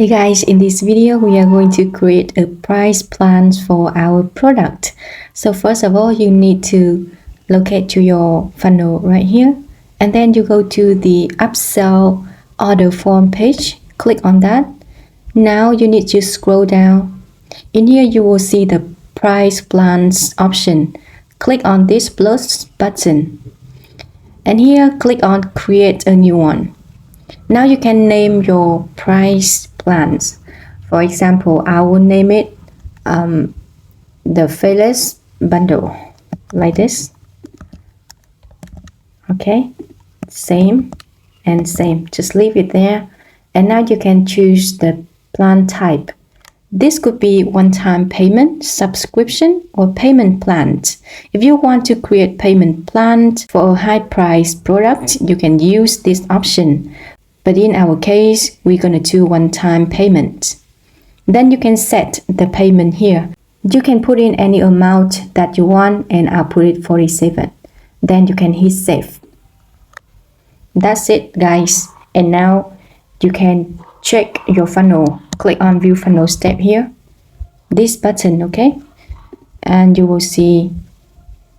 Hey guys, in this video we are going to create a price plan for our product. So first of all, you need to locate to your funnel right here, and then you go to the upsell order form page. Click on that. Now you need to scroll down. In here you will see the price plans option. Click on this plus button, and here click on create a new one. Now you can name your price plans. For example, I will name it the Fearless Bundle, like this. Okay, same and same, just leave it there. And now you can choose the plan type. This could be one-time payment, subscription, or payment plans. If you want to create payment plans for a high-priced product, you can use this option. But in our case, we're going to do one-time payment. Then you can set the payment here. You can put in any amount that you want, and I'll put it 47. Then you can hit save. That's it, guys. And now you can check your funnel. Click on view funnel step here. This button, okay? And you will see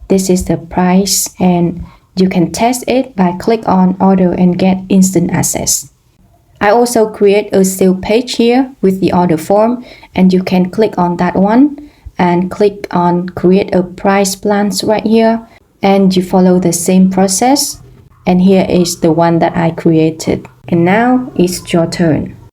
this is the price, and you can test it by click on order and get instant access. I also create a sale page here with the order form, and you can click on that one and click on create a price plans right here, and you follow the same process. And here is the one that I created. And now it's your turn.